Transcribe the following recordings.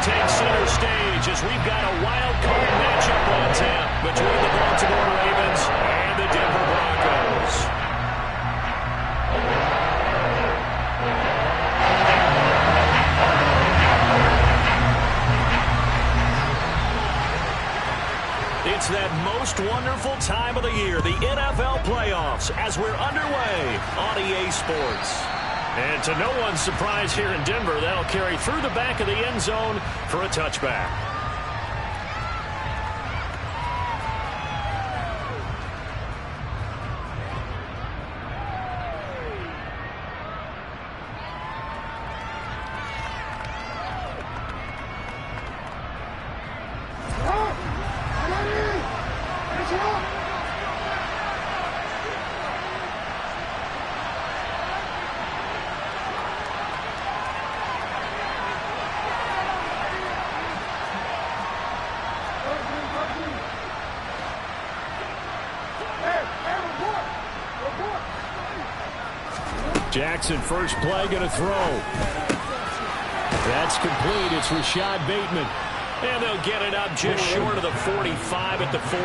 take center stage as we've got a wild card matchup on tap between the Baltimore Ravens and the Denver Broncos. It's that most wonderful time of the year, the NFL playoffs, as we're underway on EA Sports. And to no one's surprise here in Denver, that'll carry through the back of the end zone for a touchback. Jackson, first play, going to throw. That's complete. It's Rashad Bateman. And they'll get it up just short of the 45 at the 44.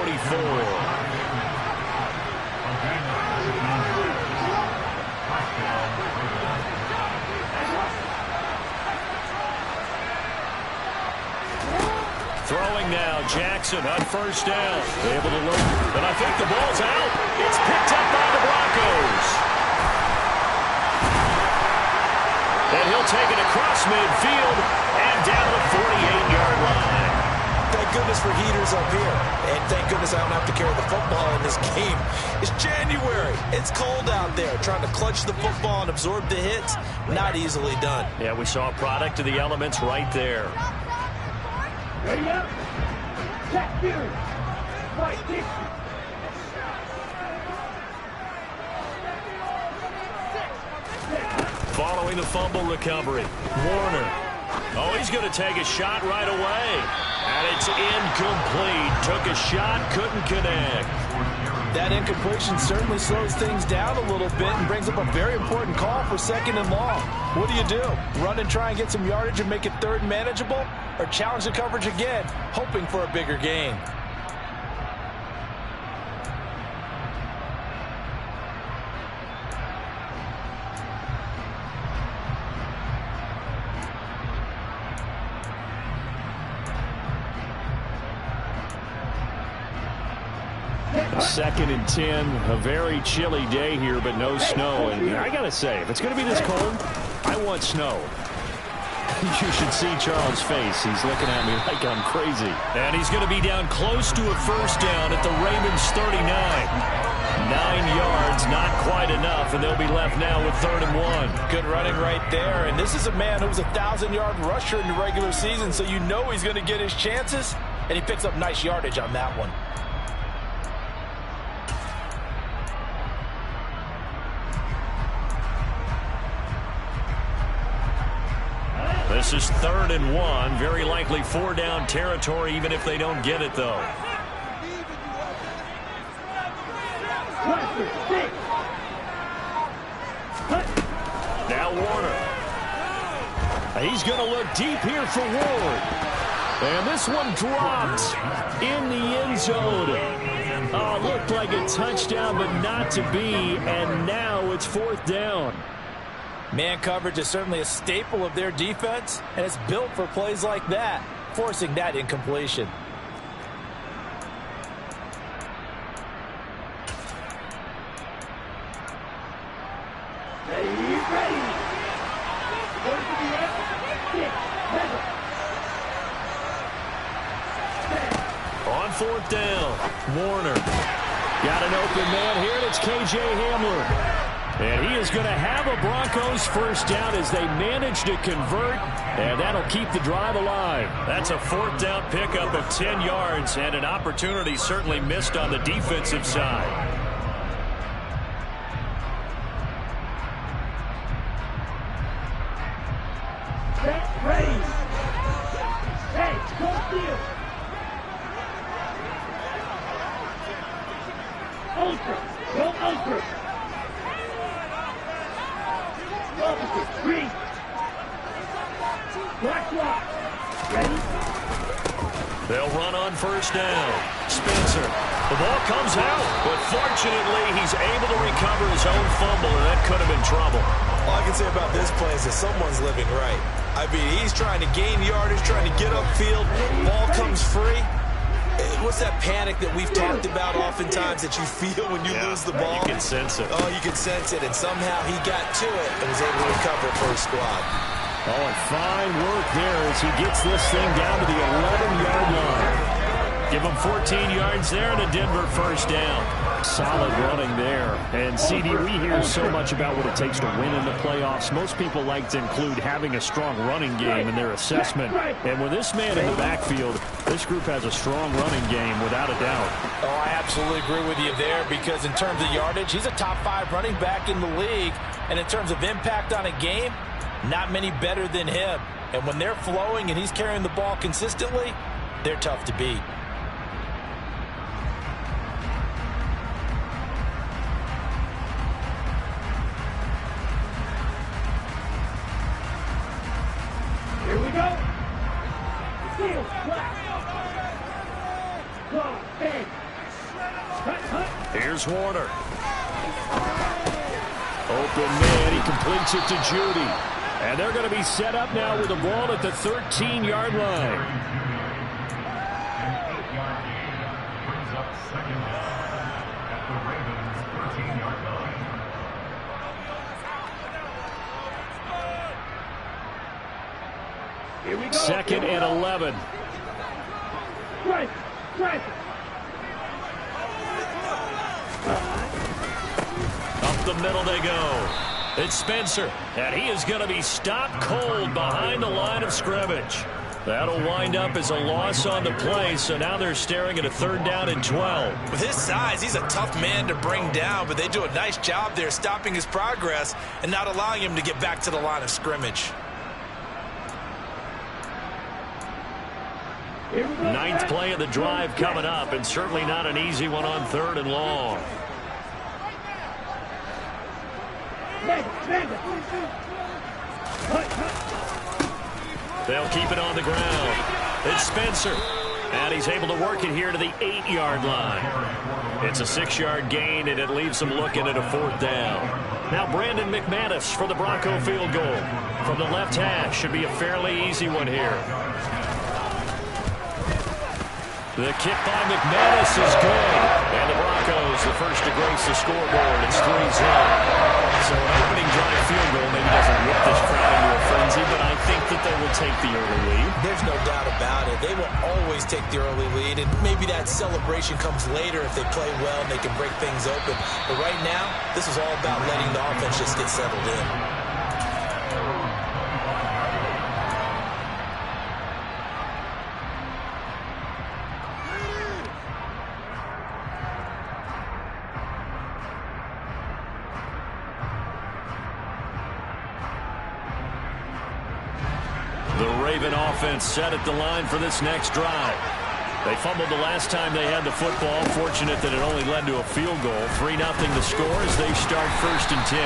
Throwing now, Jackson on first down. Able to look, but I think the ball's out. It's picked up by the Broncos. And he'll take it across midfield and down the 48-yard line. Thank goodness for heaters up here. And thank goodness I don't have to carry the football in this game. It's January. It's cold out there. Trying to clutch the football and absorb the hits, not easily done. Yeah, we saw a product of the elements right there. Ready up. Check you. Fight this. Following the fumble recovery, Warner. Oh, he's going to take a shot right away. And it's incomplete. Took a shot, couldn't connect. That incompletion certainly slows things down a little bit and brings up a very important call for second and long. What do? Run and try and get some yardage and make it third and manageable? Or challenge the coverage again, hoping for a bigger gain? Second and 10, a very chilly day here, but no snow. And I got to say, if it's going to be this cold, I want snow. You should see Charles' face. He's looking at me like I'm crazy. And he's going to be down close to a first down at the Ravens 39. 9 yards, not quite enough, and they'll be left now with 3rd and 1. Good running right there. And this is a man who was a 1,000-yard rusher in the regular season, so you know he's going to get his chances. And he picks up nice yardage on that one. This is 3rd and 1. Very likely 4-down territory, even if they don't get it, though. Now Warner. He's going to look deep here for Ward. And this one dropped in the end zone. Looked like a touchdown, but not to be. And now it's 4th down. Man coverage is certainly a staple of their defense, and it's built for plays like that, forcing that incompletion. On 4th down, Warner. Got an open man here, and it's K.J. Hamler. And he is going to have a Broncos first down as they manage to convert, and that'll keep the drive alive. That's a 4th down pickup of 10 yards, and an opportunity certainly missed on the defensive side. They'll run on first down. Spencer. The ball comes out, but fortunately he's able to recover his own fumble, and that could have been trouble. All I can say about this play is that someone's living right. I mean, he's trying to gain yardage, trying to get upfield. Ball comes free. What's that panic that we've talked about oftentimes that you feel when you lose the ball? You can sense it. Oh, you can sense it, and somehow he got to it and was able to recover for his squad. Oh, and fine work there as he gets this thing down to the 11-yard line. Give him 14 yards there and a Denver first down. Solid running there. And, CD, we hear so much about what it takes to win in the playoffs. Most people like to include having a strong running game in their assessment. And with this man in the backfield, this group has a strong running game without a doubt. Oh, I absolutely agree with you there because in terms of yardage, he's a top 5 running back in the league. And in terms of impact on a game, not many better than him. And when they're flowing and he's carrying the ball consistently, they're tough to beat. Here we go. Steal, Here's Warner. Open man, he completes it to Judy. And they're going to be set up now with the ball at the 13-yard line. Here we go. Second and 11. Right. Up the middle they go. It's Spencer, and he is going to be stopped cold behind the line of scrimmage. That'll wind up as a loss on the play, so now they're staring at a 3rd down and 12. With his size, he's a tough man to bring down, but they do a nice job there stopping his progress and not allowing him to get back to the line of scrimmage. 9th play of the drive coming up, and certainly not an easy one on 3rd and long. They'll keep it on the ground. It's Spencer, and he's able to work it here to the 8-yard line. It's a 6-yard gain, and it leaves them looking at a 4th down. Now Brandon McManus for the Bronco field goal. From the left hash, should be a fairly easy one here. The kick by McManus is good. And the Broncos, the first to grace the scoreboard. It's 3-0. So an opening drive field goal maybe doesn't whip this crowd into a frenzy, but I think that they will take the early lead. There's no doubt about it. They will always take the early lead, and maybe that celebration comes later if they play well and they can break things open. But right now, this is all about letting the offense just get settled in. Offense set at the line for this next drive. They fumbled the last time they had the football. Fortunate that it only led to a field goal. 3-0 the score as they start 1st and 10.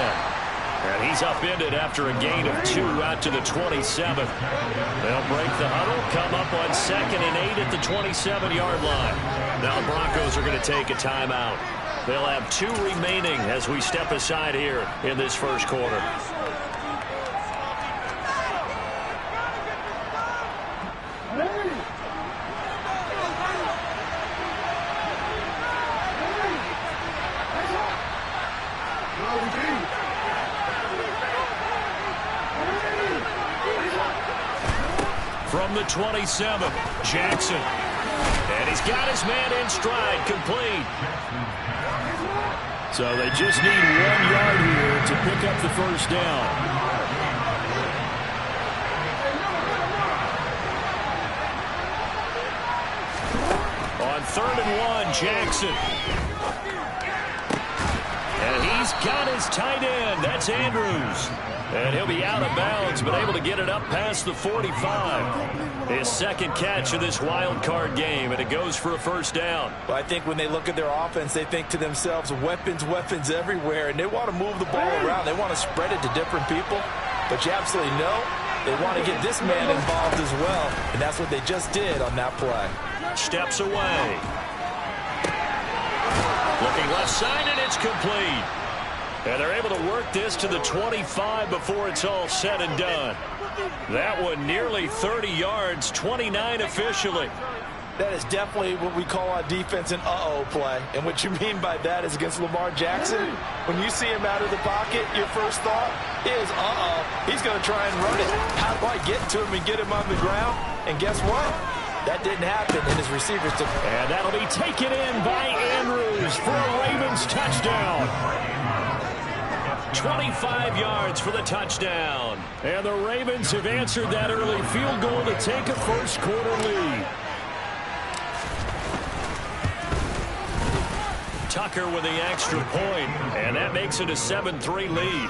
And he's upended after a gain of 2 out to the 27th. They'll break the huddle, come up on 2nd and 8 at the 27-yard line. Now the Broncos are going to take a timeout. They'll have 2 remaining as we step aside here in this first quarter. From the 27, Jackson. And he's got his man in stride, complete. So they just need 1 yard here to pick up the first down. On 3rd and 1, Jackson. And he's got his tight end. That's Andrews. And he'll be out of bounds, but able to get it up past the 45. His 2nd catch of this wild card game, and it goes for a first down. Well, I think when they look at their offense, they think to themselves, weapons everywhere, and they want to move the ball around. They want to spread it to different people. But you absolutely know They want to get this man involved as well, and that's what they just did on that play. Steps away. Looking left side, and it's complete. And they're able to work this to the 25 before it's all said and done. That one nearly 30 yards, 29 officially. That is definitely what we call on defense an uh-oh play. And what you mean by that is against Lamar Jackson, when you see him out of the pocket, your first thought is, he's going to try and run it. How do I get to him and get him on the ground? And guess what? That didn't happen, and his receivers took it. And that'll be taken in by Andrews for a Ravens touchdown. 25 yards for the touchdown. And the Ravens have answered that early field goal to take a first quarter lead. Tucker with the extra point, and that makes it a 7-3 lead.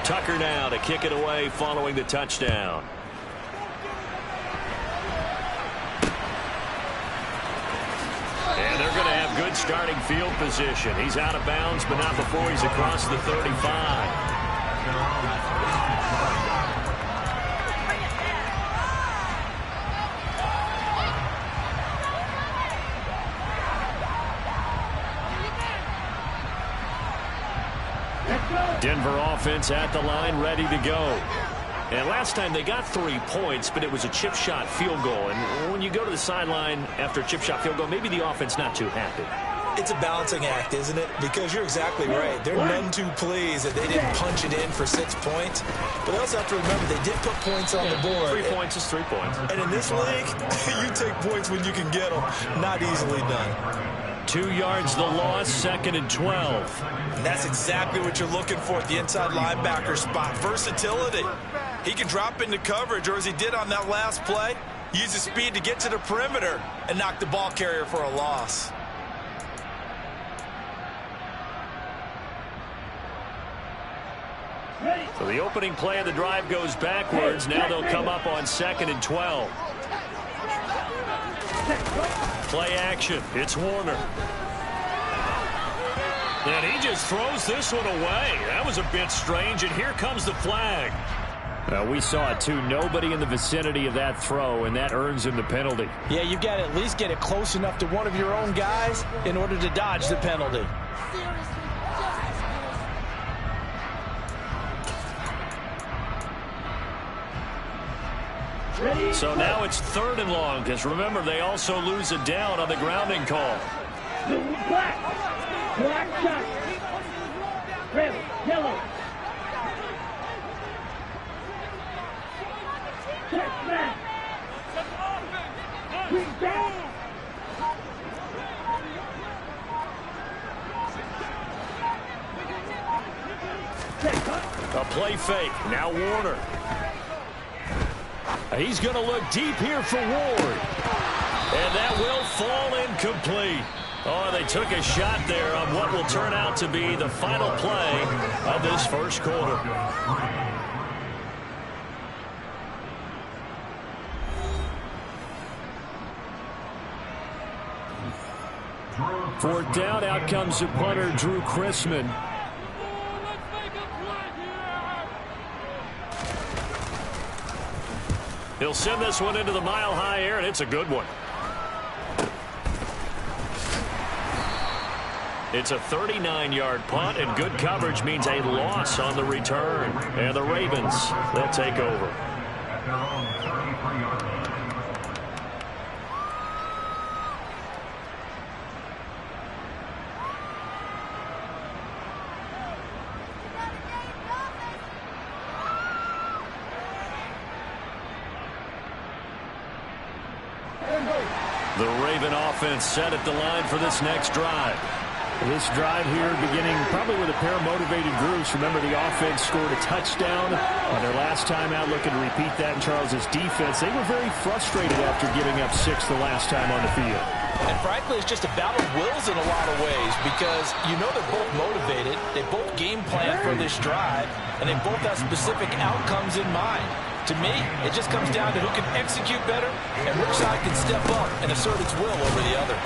Tucker now to kick it away following the touchdown. And they're going to have good starting field position. He's out of bounds, but not before he's across the 35. Denver offense at the line, ready to go. And last time they got 3 points, but it was a chip shot field goal. And when you go to the sideline after a chip shot field goal, maybe the offense not too happy. It's a balancing act, isn't it? Because you're exactly right. They're none too pleased that they didn't punch it in for 6 points. But they also have to remember they did put points on the board. 3 points is 3 points. And in this league, you take points when you can get them. Not easily done. 2 yards the loss, 2nd and 12. And that's exactly what you're looking for at the inside linebacker spot. Versatility. He can drop into coverage, or as he did on that last play, use his speed to get to the perimeter and knock the ball carrier for a loss. So the opening play of the drive goes backwards. Now they'll come up on 2nd and 12. Play action. It's Warner. And he just throws this one away. That was a bit strange, and here comes the flag. We saw it, too. Nobody in the vicinity of that throw, and that earns him the penalty. Yeah, you've got to at least get it close enough to one of your own guys in order to dodge the penalty. So now it's 3rd and long, because remember, they also lose a down on the grounding call. Black shot. Red, yellow. Check back. Green down. A play fake. Now Warner. He's going to look deep here for Ward. And that will fall incomplete. Oh, they took a shot there on what will turn out to be the final play of this first quarter. 4th down, out comes the punter, Drew Chrisman. He'll send this one into the mile-high air, and it's a good one. It's a 39-yard punt, and good coverage means a loss on the return. And the Ravens, they'll take over. The Raven offense set at the line for this next drive. This drive here beginning probably with a pair of motivated groups. Remember, the offense scored a touchdown on their last time out, looking to repeat that in Charles's defense. They were very frustrated after giving up 6 the last time on the field. And frankly, it's just a battle of wills in a lot of ways, because you know they're both motivated, they both game plan for this drive, and they both have specific outcomes in mind. To me, it just comes down to who can execute better and which side can step up and assert its will over the other.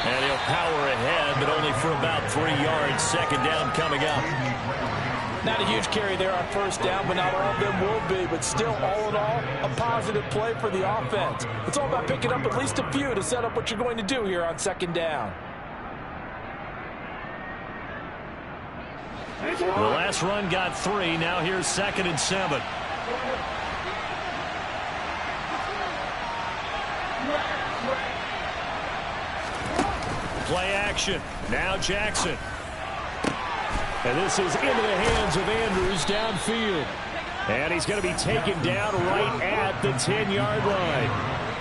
And he'll power ahead, but only for about 3 yards. Second down coming up. Not a huge carry there on first down, but not all of them will be. But still, all in all, a positive play for the offense. It's all about picking up at least a few to set up what you're going to do here on second down. The last run got 3. Now here's 2nd and 7. Play action. Now Jackson. And this is into the hands of Andrews downfield. And he's going to be taken down right at the 10-yard line.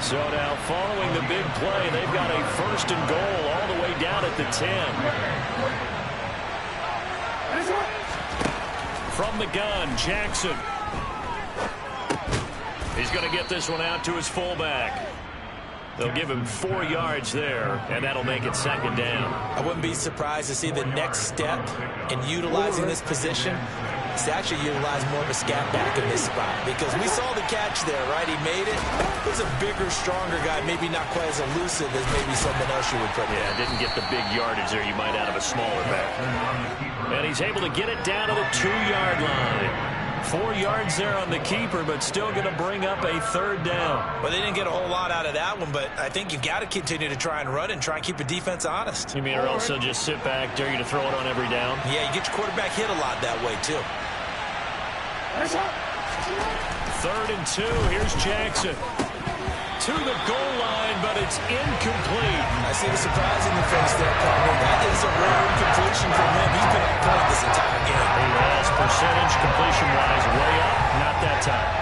So now following the big play, they've got a 1st and goal all the way down at the 10. From the gun, Jackson. He's going to get this one out to his fullback. They'll give him 4 yards there, and that'll make it 2nd down. I wouldn't be surprised to see the next step in utilizing this position is to actually utilize more of a scat back in this spot, because we saw the catch there, right? He made it. He was a bigger, stronger guy, maybe not quite as elusive as maybe someone else you would put in. Yeah, didn't get the big yardage there you might out of a smaller back. And he's able to get it down to the 2-yard line. 4 yards there on the keeper, but still going to bring up a 3rd down. Well, they didn't get a whole lot out of that one, but I think you've got to continue to try and run and try and keep the defense honest. You mean, or else they'll just sit back, dare you to throw it on every down? Yeah, you get your quarterback hit a lot that way, too. 3rd and 2. Here's Jackson. To the goal line, but it's incomplete. I see the surprise in your face there, partner. That is a rare incompletion from him. He's been on point this entire game. He has percentage completion-wise way up. Not that time.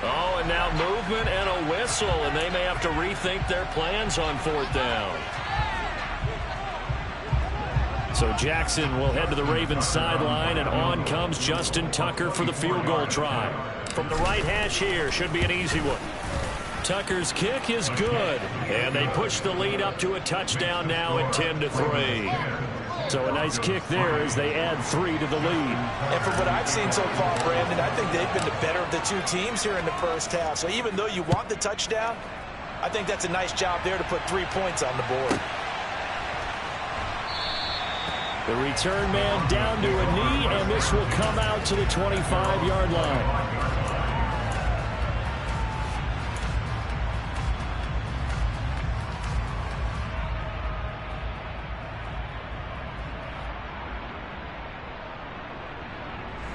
Oh, and now movement and a whistle, and they may have to rethink their plans on 4th down. So Jackson will head to the Ravens sideline, and on comes Justin Tucker for the field goal try. From the right hash here, should be an easy one. Tucker's kick is good, and they push the lead up to a touchdown now at 10-3. So a nice kick there as they add 3 to the lead. And from what I've seen so far, Brandon, I think they've been the better of the two teams here in the first half. So even though you want the touchdown, I think that's a nice job there to put 3 points on the board. The return man down to a knee, and this will come out to the 25-yard line.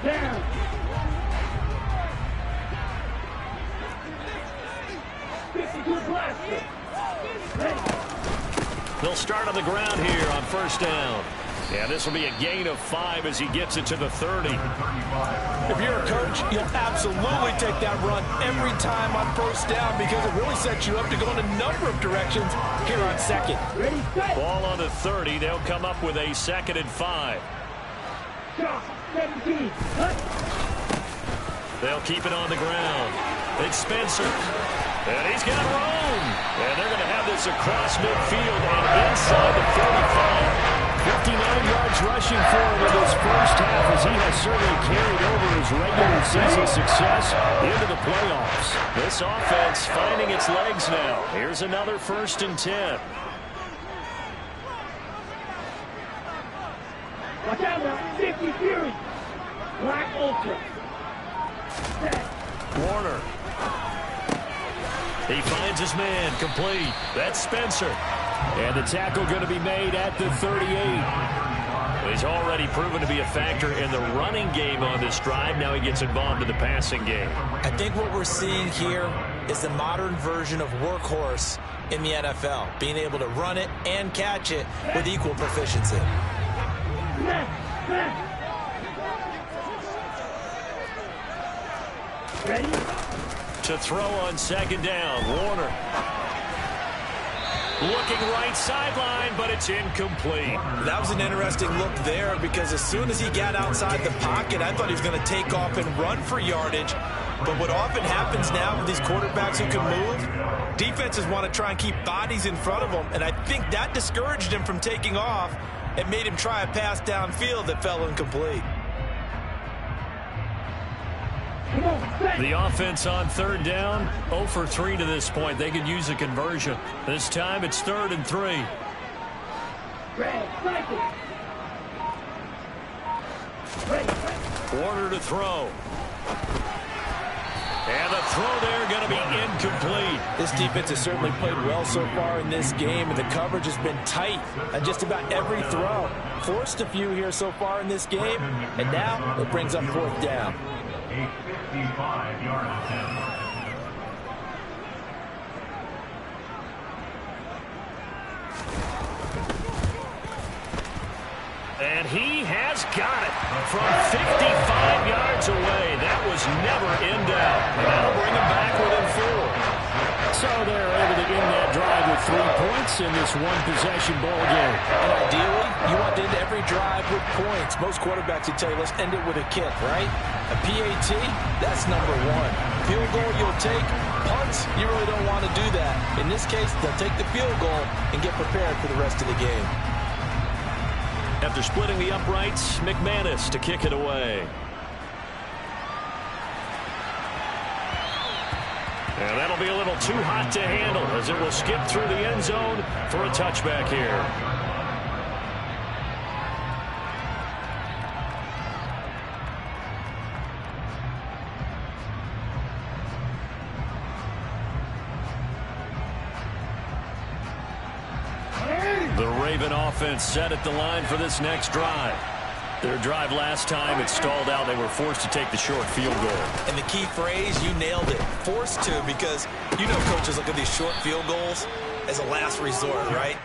Down. They'll start on the ground here on 1st down. Yeah, this will be a gain of 5 as he gets it to the 30. If you're a coach, you'll absolutely take that run every time on 1st down because it really sets you up to go in a number of directions here on 2nd. Ready, set. Ball on the 30. They'll come up with a 2nd and 5. Shot, 17. Hut. They'll keep it on the ground. It's Spencer. And he's got room. And they're going to have this across midfield and inside the 45. 59 yards rushing for him in this first half as he has certainly carried over his regular season success into the playoffs. This offense finding its legs now. Here's another 1st and 10. Watch out now, 50 Fury. Black Ultra. Set. Warner. He finds his man, complete. That's Spencer. And the tackle going to be made at the 38. He's already proven to be a factor in the running game on this drive. Now he gets involved in the passing game. I think what we're seeing here is the modern version of workhorse in the NFL, being able to run it and catch it with equal proficiency. Ready? To throw on second down, Warner. Looking right sideline, but it's incomplete. That was an interesting look there because as soon as he got outside the pocket, I thought he was going to take off and run for yardage. But what often happens now with these quarterbacks who can move, defenses want to try and keep bodies in front of them, and I think that discouraged him from taking off and made him try a pass downfield that fell incomplete. The offense on third down, 0 for 3 to this point. They could use a conversion. This time it's 3rd and 3. Warner to throw. And the throw there going to be incomplete. This defense has certainly played well so far in this game, and the coverage has been tight on just about every throw. Forced a few here so far in this game, and now it brings up 4th down. 55-yard attempt. And he has got it from 55 yards away. That was never in doubt. And that'll bring him back within 4. So they're able to end that drive with 3 points in this one-possession ball game. And ideally, you want to end every drive with points. Most quarterbacks would tell you, let's end it with a kick, right? A PAT, that's number 1. Field goal you'll take. Punts, you really don't want to do that. In this case, they'll take the field goal and get prepared for the rest of the game. After splitting the uprights, McManus to kick it away. And that'll be a little too hot to handle as it will skip through the end zone for a touchback here. The Raven offense set at the line for this next drive. Their drive last time, it stalled out. They were forced to take the short field goal. And the key phrase, you nailed it. Forced to, because you know coaches look at these short field goals as a last resort, right?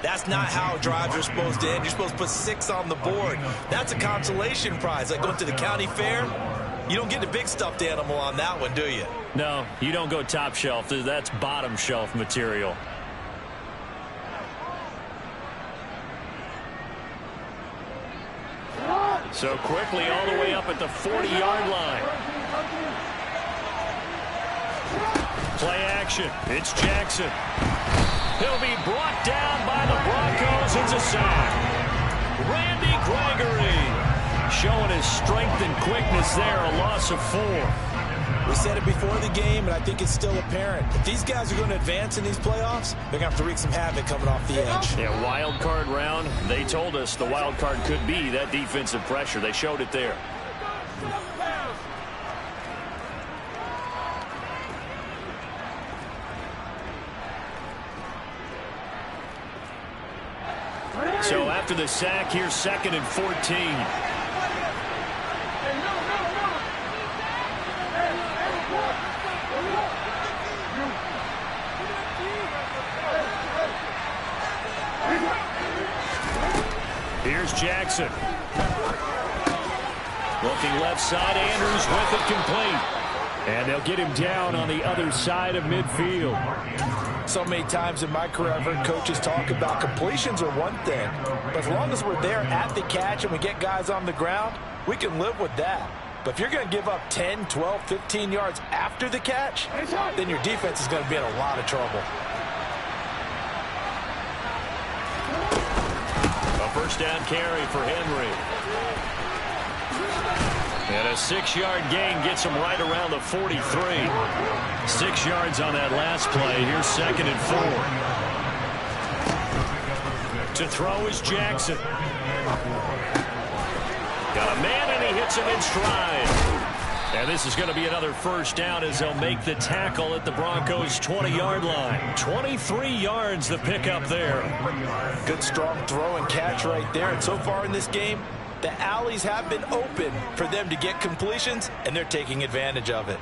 That's not how drives are supposed to end. You're supposed to put 6 on the board. That's a consolation prize. Like going to the county fair, you don't get the big stuffed animal on that one, do you? No, you don't go top shelf. That's bottom shelf material. So quickly all the way up at the 40-yard line. Play action. It's Jackson. He'll be brought down by the Broncos. It's a sack. Randy Gregory showing his strength and quickness there. A loss of 4. We said it before the game, and I think it's still apparent. If these guys are going to advance in these playoffs, they're going to have to wreak some havoc coming off the edge. Yeah, wild card round. They told us the wild card could be that defensive pressure. They showed it there. So after the sack, here's 2nd and 14. Here's Jackson. Looking left side, Andrews with it complete. And they'll get him down on the other side of midfield. So many times in my career, I've heard coaches talk about completions are one thing. But as long as we're there at the catch and we get guys on the ground, we can live with that. But if you're going to give up 10, 12, 15 yards after the catch, then your defense is going to be in a lot of trouble. First down carry for Henry. And a 6-yard gain gets him right around the 43. 6 yards on that last play. Here's 2nd and 4. To throw is Jackson. Got a man and he hits him in stride. And this is going to be another first down as they'll make the tackle at the Broncos' 20-yard line. 23 yards the pickup there. Good strong throw and catch right there. And so far in this game, the alleys have been open for them to get completions, and they're taking advantage of it.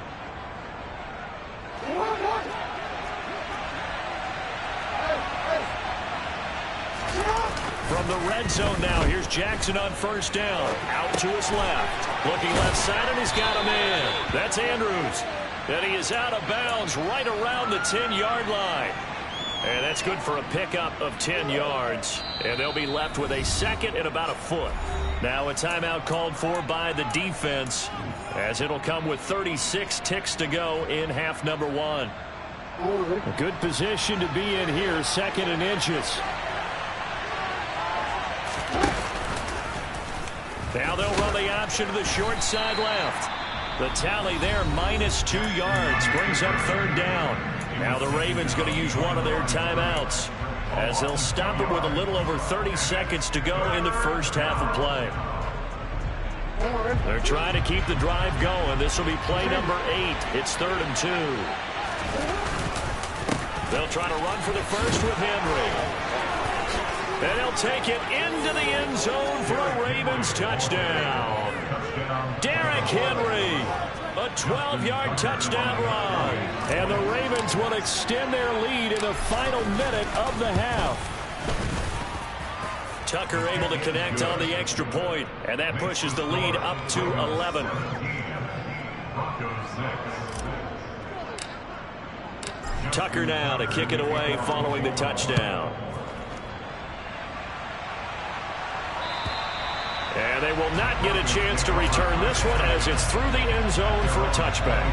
From From the red zone now, here's Jackson on first down. Out to his left. Looking left side, and he's got him in. That's Andrews. And he is out of bounds right around the 10-yard line. And that's good for a pickup of 10 yards. And they'll be left with a second and about a foot. Now a timeout called for by the defense, as it'll come with 36 ticks to go in half number 1. A good position to be in here, 2nd and inches. Now they'll run the option to the short side left. The tally there, -2 yards, brings up 3rd down. Now the Ravens going to use one of their timeouts, as they'll stop it with a little over 30 seconds to go in the first half of play. They're trying to keep the drive going. This will be play number 8. It's 3rd and 2. They'll try to run for the first with Henry. And he'll take it into the end zone for a Ravens touchdown. Derrick Henry, a 12-yard touchdown run. And the Ravens will extend their lead in the final minute of the half. Tucker able to connect on the extra point, and that pushes the lead up to 11. Tucker now to kick it away following the touchdown. And they will not get a chance to return this one, as it's through the end zone for a touchback.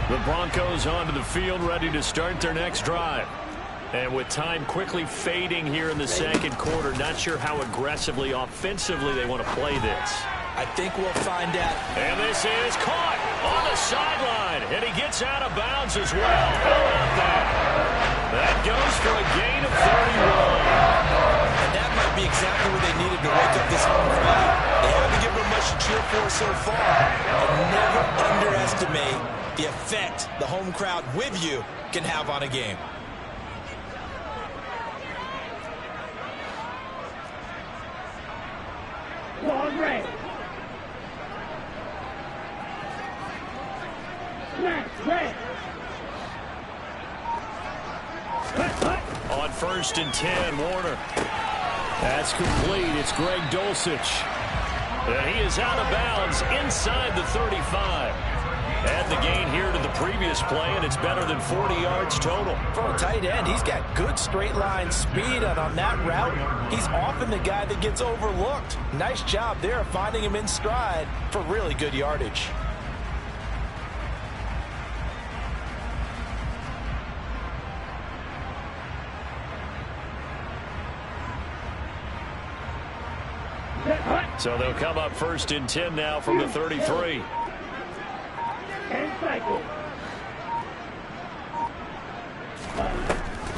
The Broncos onto the field, ready to start their next drive. And with time quickly fading here in the second quarter, not sure how aggressively, offensively they want to play this. I think we'll find out. And this is caught on the sideline, and he gets out of bounds as well. How about that? That goes for a gain of 31. And that might be exactly what they needed to wake up this home crowd. They haven't given them much to cheer for so far. And never underestimate the effect the home crowd with you can have on a game. Long range. Snap, red. On 1st and 10, Warner. That's complete. It's Greg Dulcich. And he is out of bounds inside the 35. Add the gain here to the previous play, and it's better than 40 yards total. For a tight end, he's got good straight line speed, and on that route, he's often the guy that gets overlooked. Nice job there of finding him in stride for really good yardage. So they'll come up 1st and 10 now from the 33. And cycle.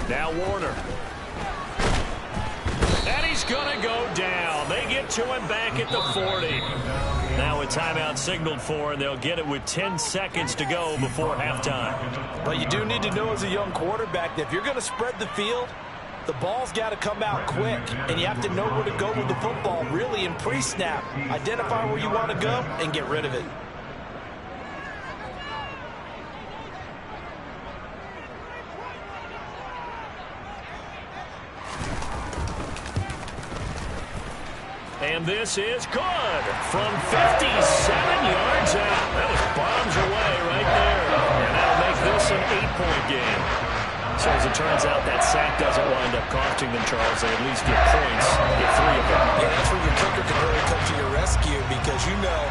Now Warner. And he's going to go down. They get to him back at the 40. Now a timeout signaled for, and they'll get it with 10 seconds to go before halftime. But you do need to know as a young quarterback that if you're going to spread the field, the ball's got to come out quick, and you have to know where to go with the football, really in pre-snap. Identify where you want to go and get rid of it. And this is good from 57 yards out. That was bombs away right there. And that'll make this an 8-point game. So as it turns out, that sack doesn't wind up costing them, Charles. They at least get points, get 3 of them. Yeah, that's where your kicker can really come to your rescue, because you know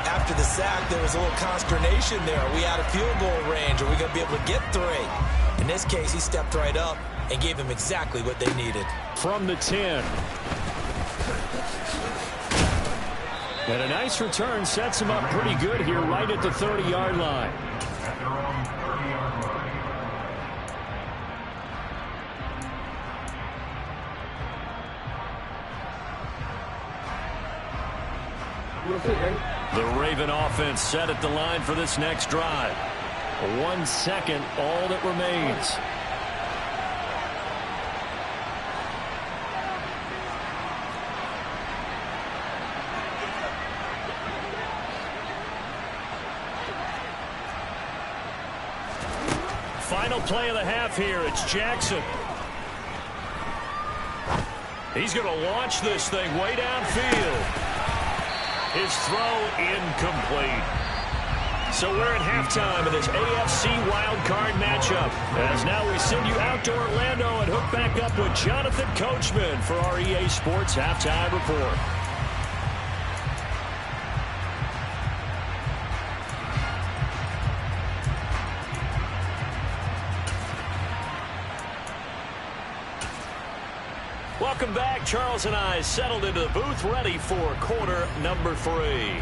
after the sack there was a little consternation there. Are we out of field goal range? Are we going to be able to get 3? In this case, he stepped right up and gave them exactly what they needed. From the 10. And a nice return sets him up pretty good here right at the 30-yard line. The Raven offense set at the line for this next drive. 1 second, all that remains. Final play of the half here. It's Jackson. He's going to launch this thing way downfield. His throw incomplete. So we're at halftime of this AFC wildcard matchup. As now we send you out to Orlando and hook back up with Jonathan Coachman for our EA Sports Halftime Report. Welcome back. Charles and I settled into the booth, ready for quarter number 3.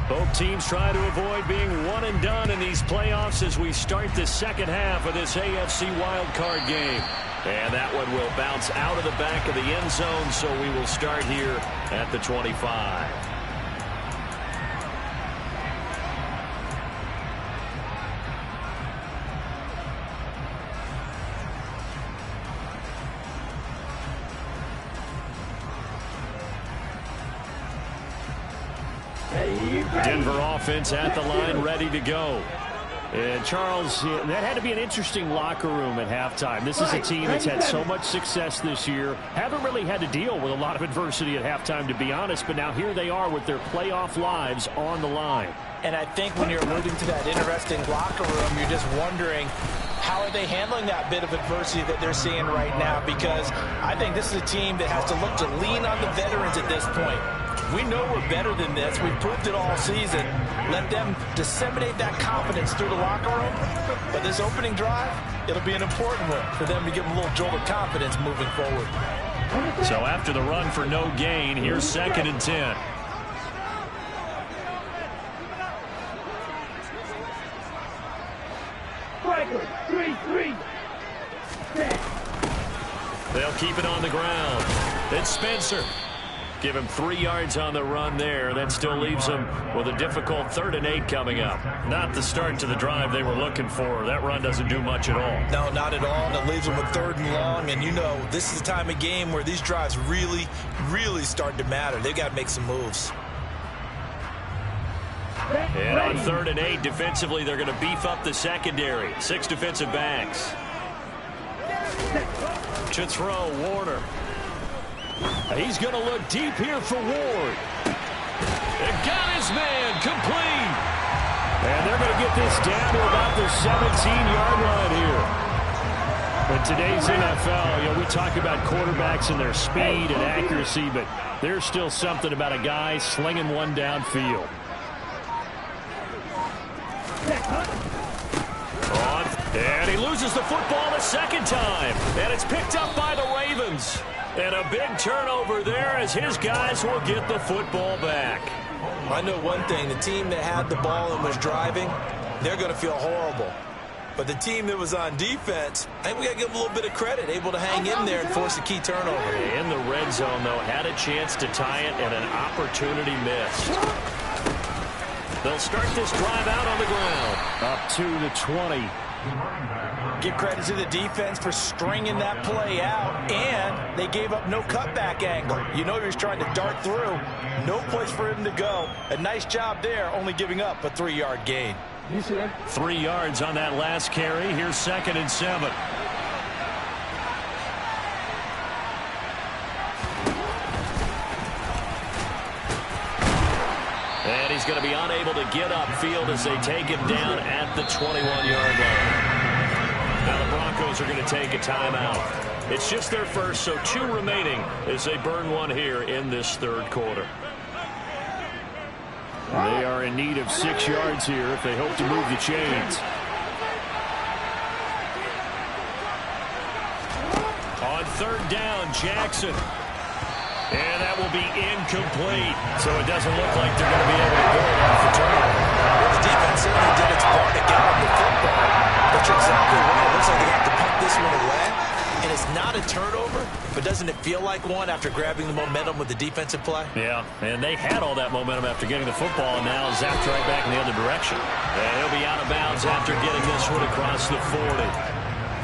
Both teams try to avoid being one and done in these playoffs as we start the second half of this AFC wildcard game. And that one will bounce out of the back of the end zone, so we will start here at the 25. Denver offense at the line, ready to go. And Charles, that had to be an interesting locker room at halftime. This is a team that's had so much success this year. Haven't really had to deal with a lot of adversity at halftime, to be honest. But now here they are with their playoff lives on the line. And I think when you're alluding to that interesting locker room, you're just wondering, how are they handling that bit of adversity that they're seeing right now? Because I think this is a team that has to look to lean on the veterans at this point. We know we're better than this. We've proved it all season. Let them disseminate that confidence through the locker room. But this opening drive, it'll be an important one for them to give them a little jolt of confidence moving forward. So after the run for no gain, here's 2nd and 10. Striker, 3-3. Set. They'll keep it on the ground. It's Spencer. Give him 3 yards on the run there. That still leaves him with a difficult 3rd and 8 coming up. Not the start to the drive they were looking for. That run doesn't do much at all. No, not at all. And it leaves them with 3rd and long. And you know, this is the time of game where these drives really, really start to matter. They've got to make some moves. And on 3rd and 8, defensively, they're going to beef up the secondary. 6 defensive backs. To throw, Warner. He's going to look deep here for Ward. And got his man complete. And they're going to get this down to about the 17-yard line here. In today's NFL, you know, we talk about quarterbacks and their speed and accuracy, but there's still something about a guy slinging one downfield. And he loses the football a 2nd time. And it's picked up by the Ravens. And a big turnover there as his guys will get the football back. I know one thing. The team that had the ball and was driving, they're going to feel horrible. But the team that was on defense, I think we got to give them a little bit of credit, able to hang in there and force a key turnover. In the red zone, though, had a chance to tie it and an opportunity missed. They'll start this drive out on the ground. Up to the 20. Give credit to the defense for stringing that play out, and they gave up no cutback angle. You know he was trying to dart through. No place for him to go. A nice job there, only giving up a 3-yard gain. 3 yards on that last carry. Here's 2nd and 7. And he's going to be unable to get upfield as they take him down at the 21-yard line. Now the Broncos are going to take a timeout. It's just their first, so 2 remaining as they burn one here in this 3rd quarter. They are in need of 6 yards here if they hope to move the chains. On 3rd down, Jackson. And that will be incomplete. So it doesn't look like they're going to be able to go off the turnover. Well, the defense certainly did its part to get on the football. But you're exactly right. It looks like they have to punt this one away. And it's not a turnover, but doesn't it feel like one after grabbing the momentum with the defensive play? Yeah, and they had all that momentum after getting the football, and now zapped right back in the other direction. And he'll be out of bounds after getting this one across the 40.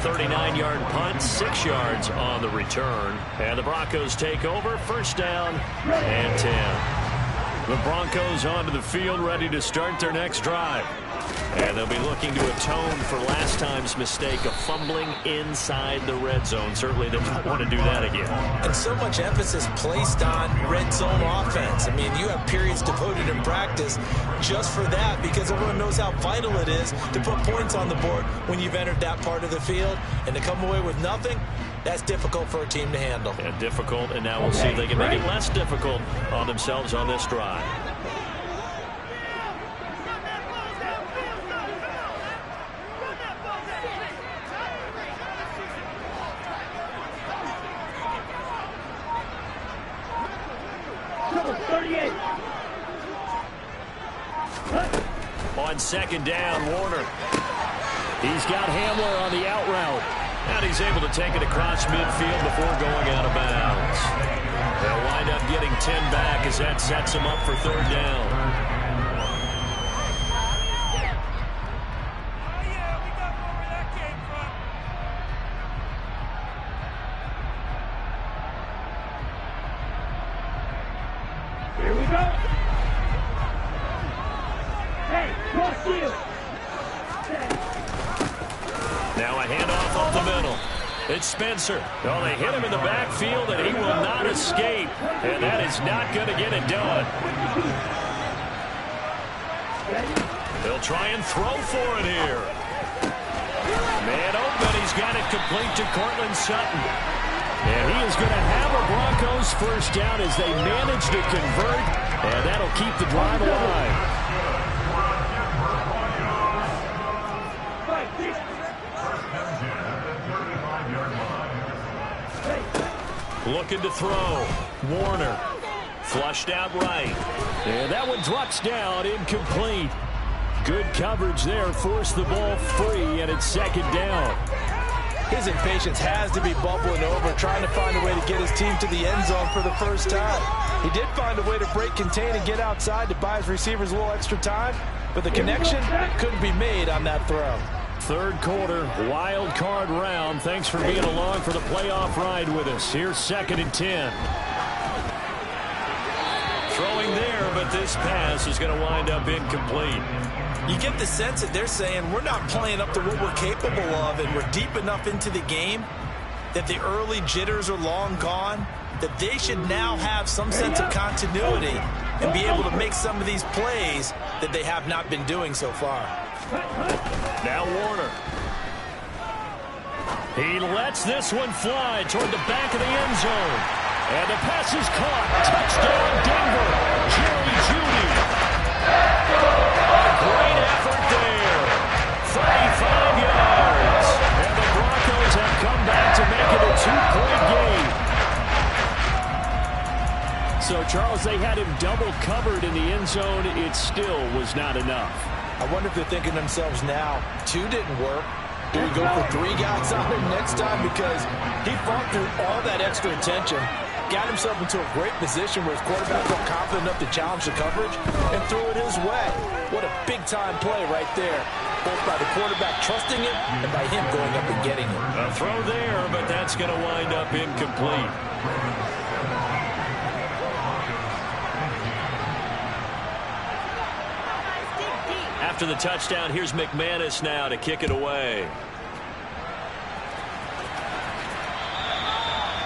39-yard punt, 6 yards on the return. And the Broncos take over, first down and 10. The Broncos onto the field, ready to start their next drive. And they'll be looking to atone for last time's mistake of fumbling inside the red zone. Certainly they don't want to do that again. And so much emphasis placed on red zone offense. I mean, you have periods devoted in practice just for that because everyone knows how vital it is to put points on the board when you've entered that part of the field. And to come away with nothing, that's difficult for a team to handle. And difficult, and now we'll see if they can make it less difficult on themselves on this drive. On second down, Warner. He's got Hamler on the out route. And he's able to take it across midfield before going out of bounds. They'll wind up getting 10 back as that sets him up for third down. Here we go. Hey, cross you. Now a handoff up the middle. It's Spencer. Oh, they hit him in the backfield, and he will not escape. And that is not going to get it done. He'll try and throw for it here. Man open. He's got it complete to Cortland Sutton. And he is going to have a Broncos first down as they manage to convert. And that'll keep the drive alive. Looking to throw. Warner. Flushed out right. And that one drops down, incomplete. Good coverage there. Forced the ball free, and it's second down. His impatience has to be bubbling over, trying to find a way to get his team to the end zone for the first time. He did find a way to break contain and get outside to buy his receivers a little extra time, but the connection couldn't be made on that throw. Third quarter, wild card round. Thanks for being along for the playoff ride with us. Here's second and 10. Throwing there, but this pass is going to wind up incomplete. You get the sense that they're saying we're not playing up to what we're capable of, and we're deep enough into the game that the early jitters are long gone, that they should now have some sense of continuity and be able to make some of these plays that they have not been doing so far. Now Warner. He lets this one fly toward the back of the end zone. And the pass is caught. Touchdown, Denver. Jerry Jeudy. A great effort there. 35 yards. And the Broncos have come back to make it a 2-point game. So, Charles, they had him double covered in the end zone. It still was not enough. I wonder if they're thinking to themselves now, 2 didn't work. Do we go for 3 guys on him next time? Because he fought through all that extra attention, got himself into a great position where his quarterback felt confident enough to challenge the coverage and threw it his way. What a big-time play right there, both by the quarterback trusting him and by him going up and getting it. A throw there, but that's going to wind up incomplete. After the touchdown, here's McManus now to kick it away.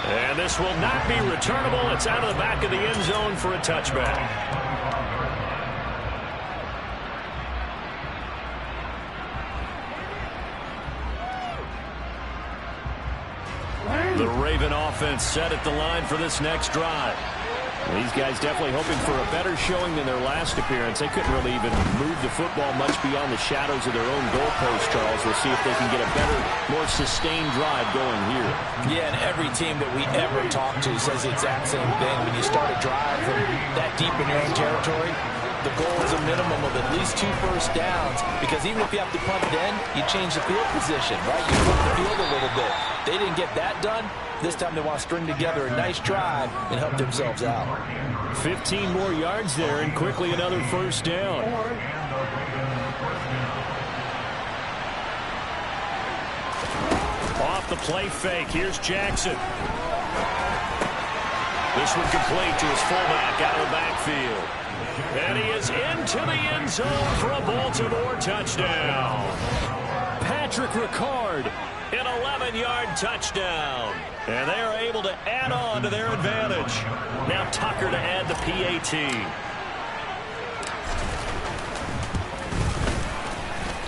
And this will not be returnable. It's out of the back of the end zone for a touchback. The Raven offense set at the line for this next drive. These guys definitely hoping for a better showing than their last appearance. They couldn't really even move the football much beyond the shadows of their own goalpost, Charles. We'll see if they can get a better, more sustained drive going here. Yeah, and every team that we ever talk to says the exact same thing. When you start a drive from that deep in your own territory, the goal is a minimum of at least 2 first downs, because even if you have to punt it in, you change the field position, right? You flip the field a little bit. They didn't get that done. This time they want to string together a nice drive and help themselves out. 15 more yards there, and quickly another first down. Off the play fake, here's Jackson. This one complete to his fullback out of the backfield. And he is into the end zone for a Baltimore touchdown. Patrick Ricard, an 11-yard touchdown. And they are able to add on to their advantage. Now Tucker to add the PAT.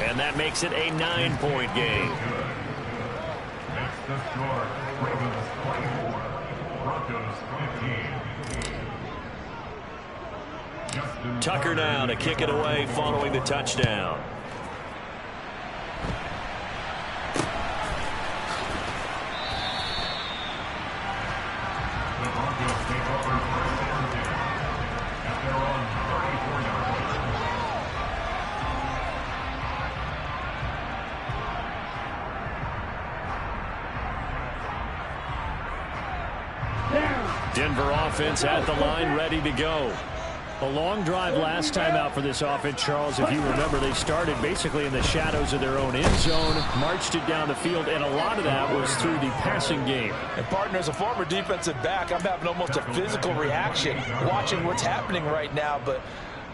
And that makes it a 9-point game. Makes the score Ravens 24, Broncos 15. Tucker now to kick it away following the touchdown. The Broncos take over first and 10 at their own 34-yard Down. Denver offense at the line, ready to go. A long drive last time out for this offense, Charles. If you remember, they started basically in the shadows of their own end zone, marched it down the field, and a lot of that was through the passing game. And partner, as a former defensive back, I'm having almost a physical reaction watching what's happening right now. But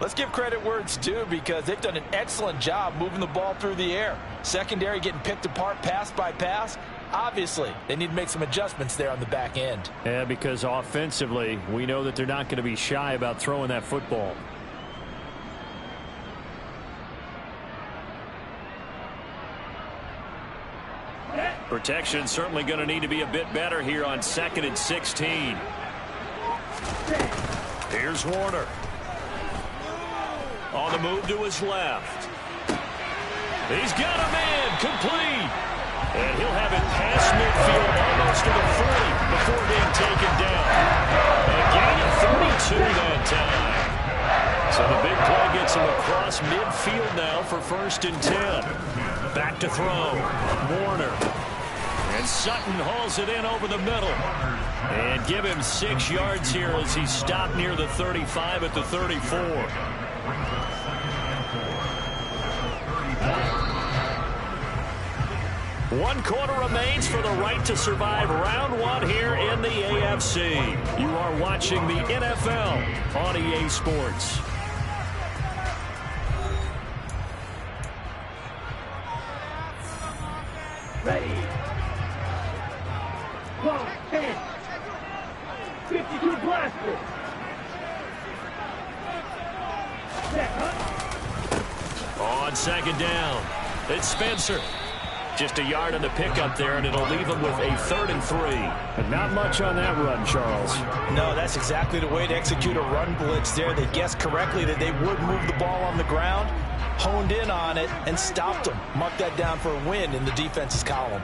let's give credit where it's due, because they've done an excellent job moving the ball through the air. Secondary getting picked apart pass by pass. Obviously, they need to make some adjustments there on the back end. Yeah, because offensively, we know that they're not going to be shy about throwing that football. Protection certainly going to need to be a bit better here on 2nd and 16. Here's Warner. On the move to his left. He's got a man complete. And he'll have it past midfield almost to the 30 before being taken down. A gain of 32 that time. So the big play gets him across midfield now for 1st and 10. Back to throw. Warner. And Sutton hauls it in over the middle. And give him 6 yards here as he stopped near the 35 at the 34. 1 quarter remains for the right to survive round 1 here in the AFC. You are watching the NFL on EA Sports. Ready. Ball, 10. 52 blaster. Set up. On 2nd down, it's Spencer. Just a yard on the pickup there, and it'll leave him with a 3rd and 3. And not much on that run, Charles. No, that's exactly the way to execute a run blitz there. They guessed correctly that they would move the ball on the ground, honed in on it, and stopped them. Mark that down for a win in the defense's column.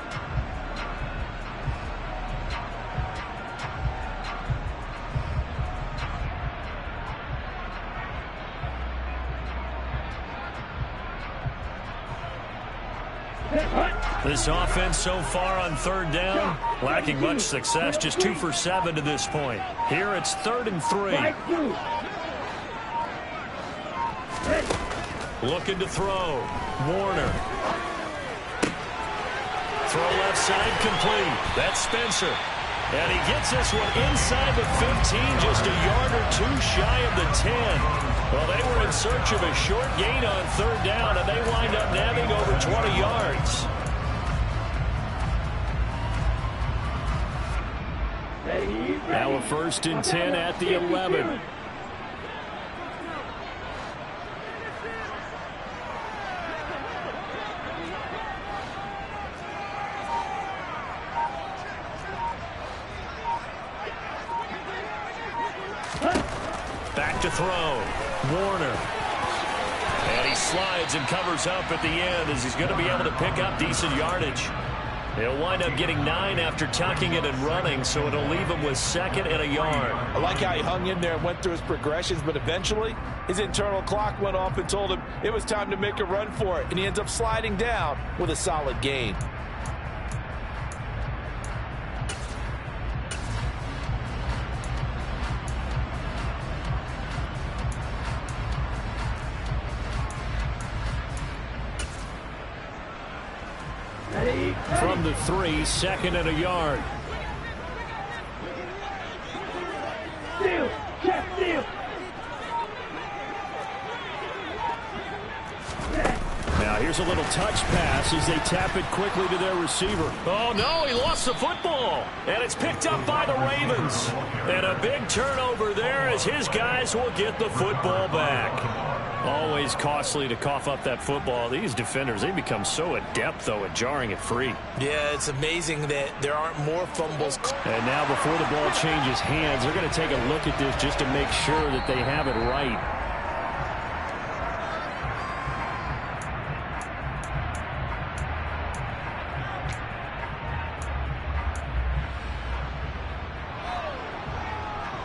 This offense so far on 3rd down, lacking much success, just 2 for 7 to this point. Here it's 3rd and 3. Looking to throw. Warner. Throw left side complete. That's Spencer. And he gets this one inside the 15, just a yard or 2 shy of the 10. Well, they were in search of a short gain on 3rd down, and they wind up nabbing over 20 yards. Now a 1st and 10 at the 11. throw. Warner. And he slides and covers up at the end as he's going to be able to pick up decent yardage. He'll wind up getting 9 after tucking it and running, so it'll leave him with 2nd and a yard. I like how he hung in there and went through his progressions, but eventually his internal clock went off and told him it was time to make a run for it, and he ends up sliding down with a solid gain. From the 3, 2nd and a yard. Steal, check, steal. Now here's a little touch pass as they tap it quickly to their receiver. Oh no, he lost the football. And it's picked up by the Ravens. And a big turnover there as his guys will get the football back. Always costly to cough up that football. These defenders, they become so adept, though, at jarring it free. Yeah, it's amazing that there aren't more fumbles. And now before the ball changes hands, they're going to take a look at this just to make sure that they have it right.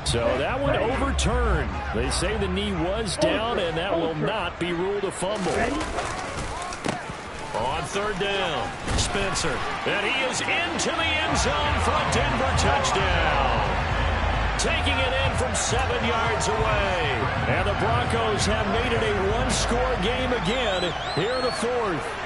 So that one overturned. They say the knee was down, and that will not be ruled a fumble. On 3rd down, Spencer. And he is into the end zone for a Denver touchdown. Taking it in from 7 yards away. And the Broncos have made it a one-score game again here in the 4th.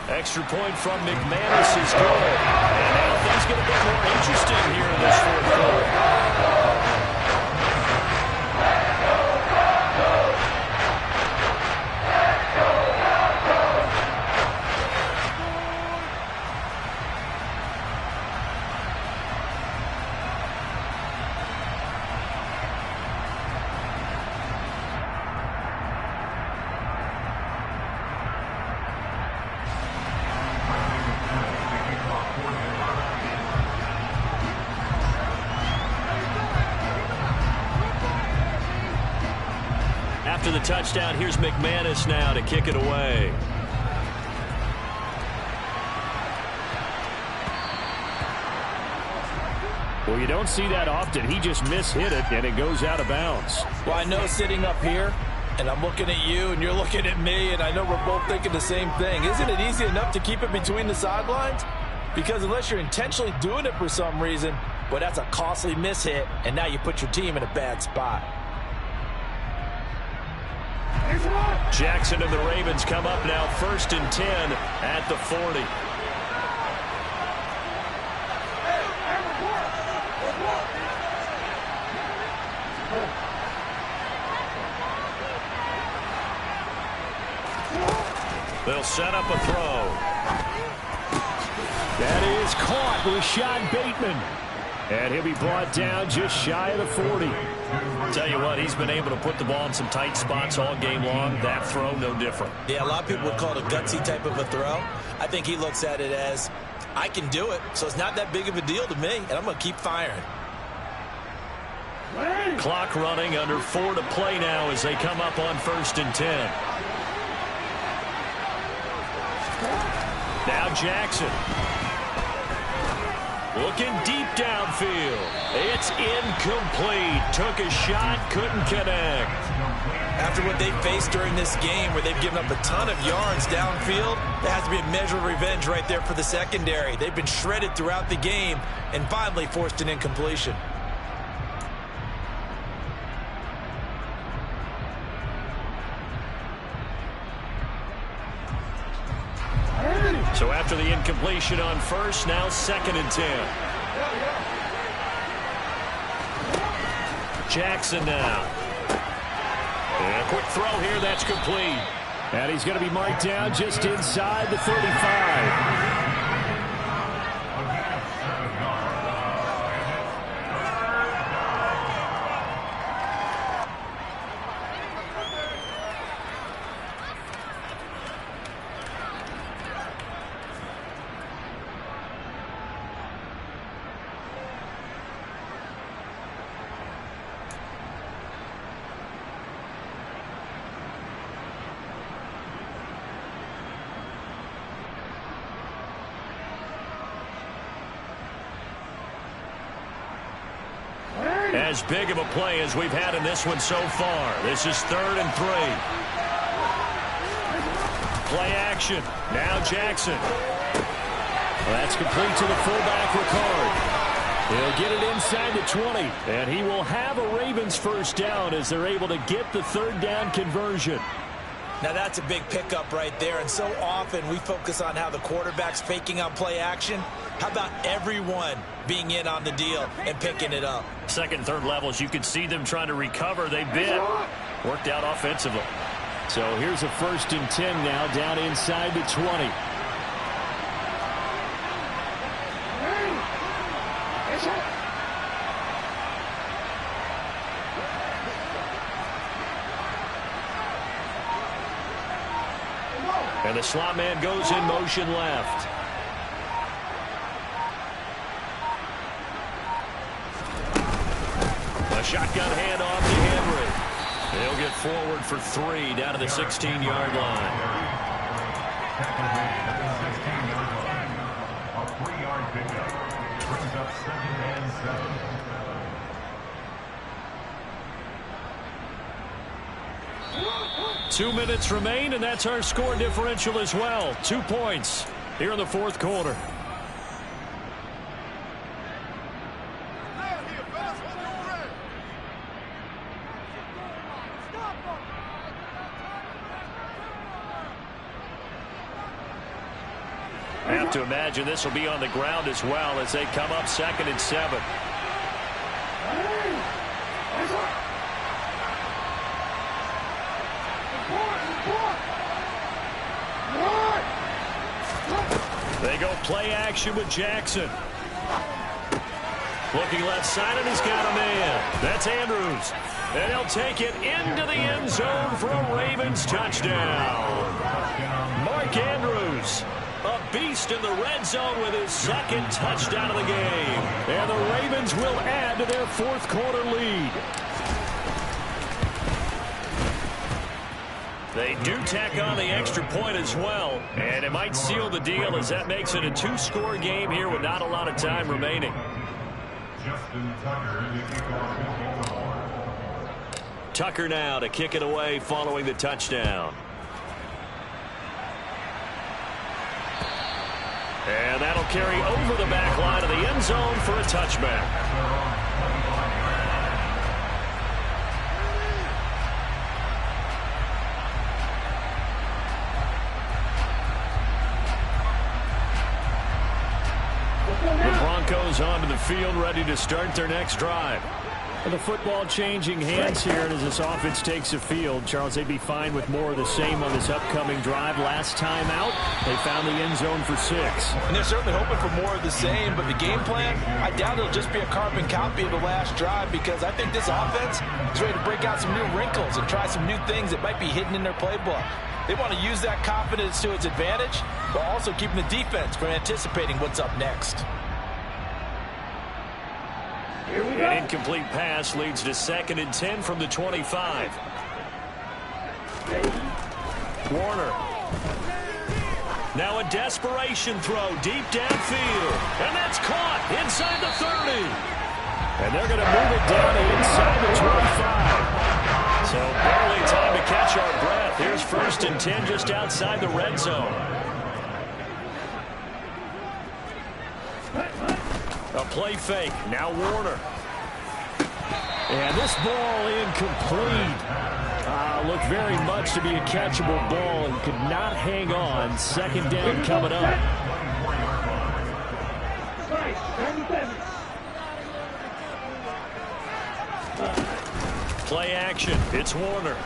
Extra point from McManus is good. And now things get a bit more interesting here in this 4th quarter. After the touchdown, here's McManus now to kick it away. Well, you don't see that often. He just mishit it, and it goes out of bounds. Well, I know sitting up here, and I'm looking at you, and you're looking at me, and I know we're both thinking the same thing. Isn't it easy enough to keep it between the sidelines? Because unless you're intentionally doing it for some reason, well, that's a costly mishit, and now you put your team in a bad spot. Jackson and the Ravens come up now 1st and 10 at the 40. They'll set up a throw. That is caught. Rashad Bateman. And he'll be brought down just shy of the 40. Tell you what, he's been able to put the ball in some tight spots all game long. That throw, no different. Yeah, a lot of people would call it a gutsy type of a throw. I think he looks at it as, I can do it, so it's not that big of a deal to me, and I'm going to keep firing. Clock running, under 4 to play now as they come up on 1st and 10. Now Jackson. Looking deep downfield. It's incomplete. Took a shot, couldn't connect. After what they faced during this game where they've given up a ton of yards downfield, there has to be a measure of revenge right there for the secondary. They've been shredded throughout the game and finally forced an incompletion. So after the incompletion on 1st, now 2nd and 10. Jackson now. And a quick throw here, that's complete. And he's going to be marked down just inside the 35. As big of a play as we've had in this one so far. This is 3rd and 3. Play action. Now Jackson. Well, that's complete to the fullback, Ricard. He'll get it inside the 20, and he will have a Ravens first down as they're able to get the 3rd down conversion. Now that's a big pickup right there, and so often we focus on how the quarterback's faking on play action. How about everyone being in on the deal and picking it up? Second and third levels, you could see them trying to recover. They bit. Worked out offensively. So here's a 1st and 10 now, down inside the 20. And the slot man goes in motion left. A shotgun handoff to Henry. They'll get forward for 3 down to the 16-yard line. A 3-yard pickup brings up 2nd and 7. Two minutes remain, and that's our score differential as well. 2 points here in the 4th quarter. I have to imagine this will be on the ground as well as they come up 2nd and 7. They go play action with Jackson. Looking left side, and he's got a man. That's Andrews. And he'll take it into the end zone for a Ravens touchdown. Mark Andrews, a beast in the red zone with his 2nd touchdown of the game. And the Ravens will add to their 4th quarter lead. They do tack on the extra point as well, and it might seal the deal as that makes it a 2-score game here with not a lot of time remaining. Justin Tucker, the kickoff. Tucker now to kick it away following the touchdown. And that'll carry over the back line of the end zone for a touchback. Broncos onto the field, ready to start their next drive. And the football changing hands here, and as this offense takes the field, Charles, they'd be fine with more of the same on this upcoming drive. Last time out, they found the end zone for 6. And they're certainly hoping for more of the same, but the game plan, I doubt it'll just be a carbon copy of the last drive, because I think this offense is ready to break out some new wrinkles and try some new things that might be hidden in their playbook. They want to use that confidence to its advantage, but also keeping the defense from anticipating what's up next. An incomplete pass leads to 2nd and 10 from the 25. Warner. Now a desperation throw deep downfield. And that's caught inside the 30. And they're going to move it down to inside the 25. So barely time to catch our breath. Here's 1st and 10 just outside the red zone. A play fake. Now Warner. And this ball incomplete. Looked very much to be a catchable ball and could not hang on. 2nd down coming up. Play action. It's Warner.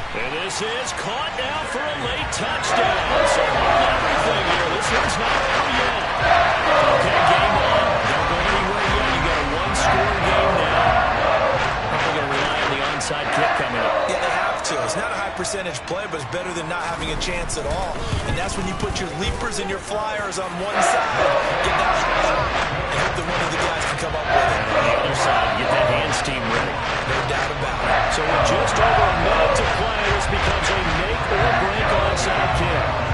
And this is caught now for a late touchdown. So everything here. This one's not over yet. Okay, game on. Don't go anywhere yet. You got a 1-score game now. Probably going to rely on the onside kick coming up. Yeah, they have to. It's not a high percentage play, but it's better than not having a chance at all. And that's when you put your leapers and your flyers on one side, get that and hope that one of the guys can come up with it. And on the other side, get that hands team ready. No doubt about it. So with just over a minute to play, this becomes a make or break onside kick.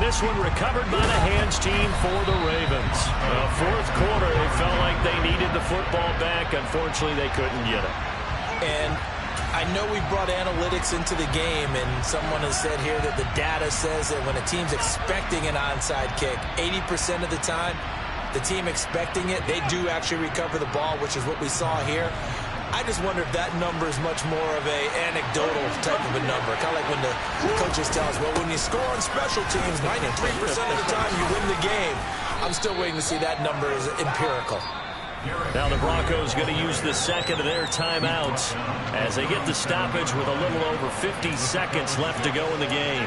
this one recovered by the hands team for the Ravens. Fourth quarter, they felt like they needed the football back. Unfortunately, they couldn't get it. And I know we brought analytics into the game, and someone has said here that the data says that when a team's expecting an onside kick, 80% of the time, the team expecting it, they do actually recover the ball, which is what we saw here. I just wonder if that number is much more of a anecdotal type of a number. Kind of like when the coaches tell us, well, when you score on special teams, 93% of the time you win the game. I'm still waiting to see that number as empirical. Now the Broncos going to use the second of their timeouts as they get the stoppage with a little over 50 seconds left to go in the game.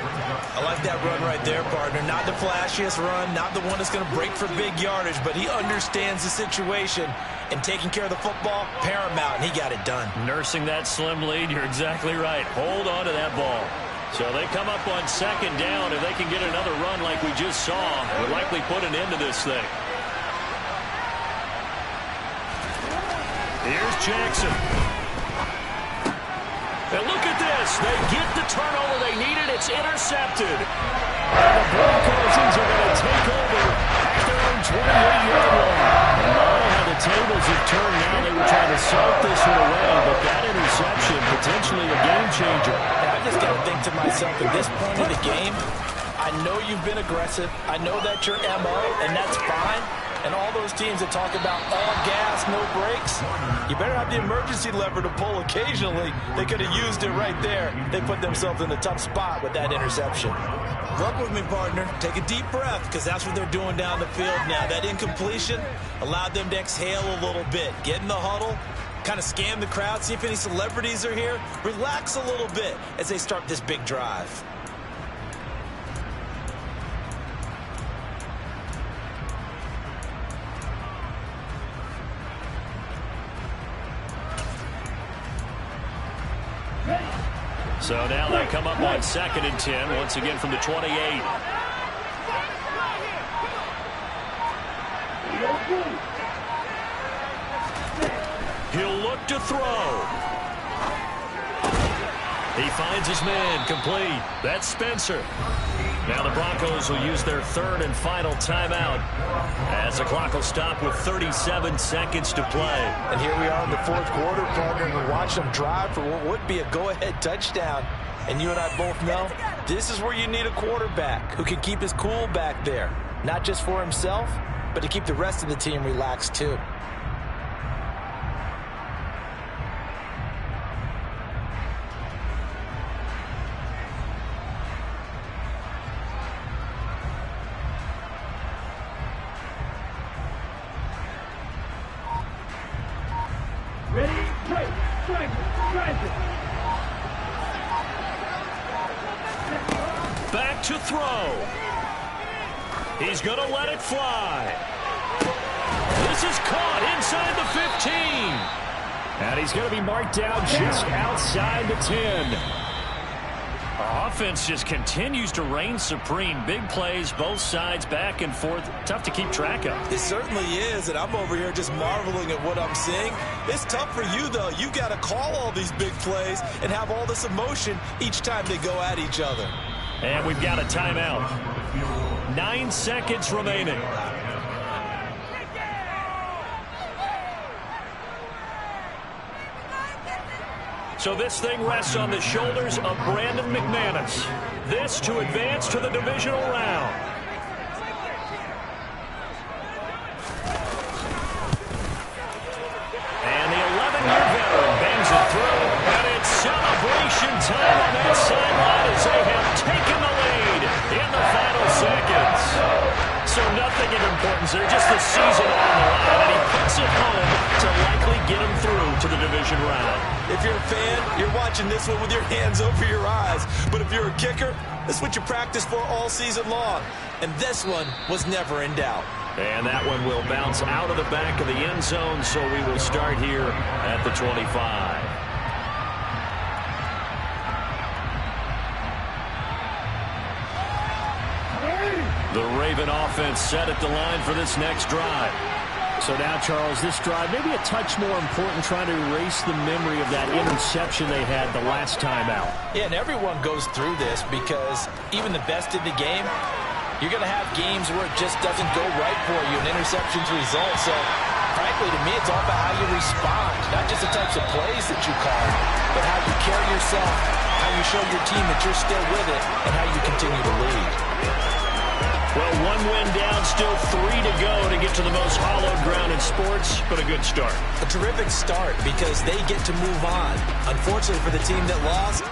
I like that run right there, partner. Not the flashiest run, not the one that's going to break for big yardage, but he understands the situation, and taking care of the football, paramount, and he got it done. Nursing that slim lead, you're exactly right. Hold on to that ball. So they come up on second down. If they can get another run like we just saw, we'll likely put an end to this thing. Here's Jackson. And look at this. They get the turnover they needed. It's intercepted. And the Broncos are going to take over at their own 28-yard line. And I don't know how the tables have turned now. They were trying to salt this one away, but that interception, potentially a game changer. I just got to think to myself, at this point of the game, I know you've been aggressive. I know that's your MO, and that's fine. And all those teams that talk about all gas, no brakes, you better have the emergency lever to pull occasionally. They could have used it right there. They put themselves in a tough spot with that interception. Work with me, partner. Take a deep breath, because that's what they're doing down the field now. That incompletion allowed them to exhale a little bit. Get in the huddle, kind of scan the crowd, see if any celebrities are here. Relax a little bit as they start this big drive. So now they come up on second and 10, once again from the 28. He'll look to throw. He finds his man, complete. That's Spencer. Now the Broncos will use their third and final timeout as the clock will stop with 37 seconds to play. And here we are in the fourth quarter, partner, and we watch them drive for what would be a go-ahead touchdown. And you and I both know this is where you need a quarterback who can keep his cool back there, not just for himself, but to keep the rest of the team relaxed too. Back to throw. He's going to let it fly. This is caught inside the 15. And he's going to be marked down just outside the 10. Our offense just continues to reign supreme. Big plays, both sides, back and forth. Tough to keep track of. It certainly is, and I'm over here just marveling at what I'm seeing. It's tough for you, though. You got to call all these big plays and have all this emotion each time they go at each other. And we've got a timeout. 9 seconds remaining. So this thing rests on the shoulders of Brandon McManus. This to advance to the divisional round. And the 11-year veteran bangs it through. And it's celebration time on that sideline as they have taken the lead in the final seconds. So nothing of importance there, just the season on the line. And he puts it home to likely get him through to the division round. If you're a fan, you're watching this one with your hands over your eyes. But if you're a kicker, this is what you practice for all season long. And this one was never in doubt. And that one will bounce out of the back of the end zone, so we will start here at the 25. The Raven offense set at the line for this next drive. So now, Charles, this drive maybe a touch more important, trying to erase the memory of that interception they had the last time out. Yeah, and everyone goes through this because even the best in the game, You're going to have games where it just doesn't go right for you, and interceptions result. So, frankly, to me, it's all about how you respond. Not just the types of plays that you call, but how you carry yourself, how you show your team that you're still with it, and how you continue to lead. Well, one win down, still 3 to go to get to the most hallowed ground in sports, but a good start. A terrific start because they get to move on. Unfortunately for the team that lost,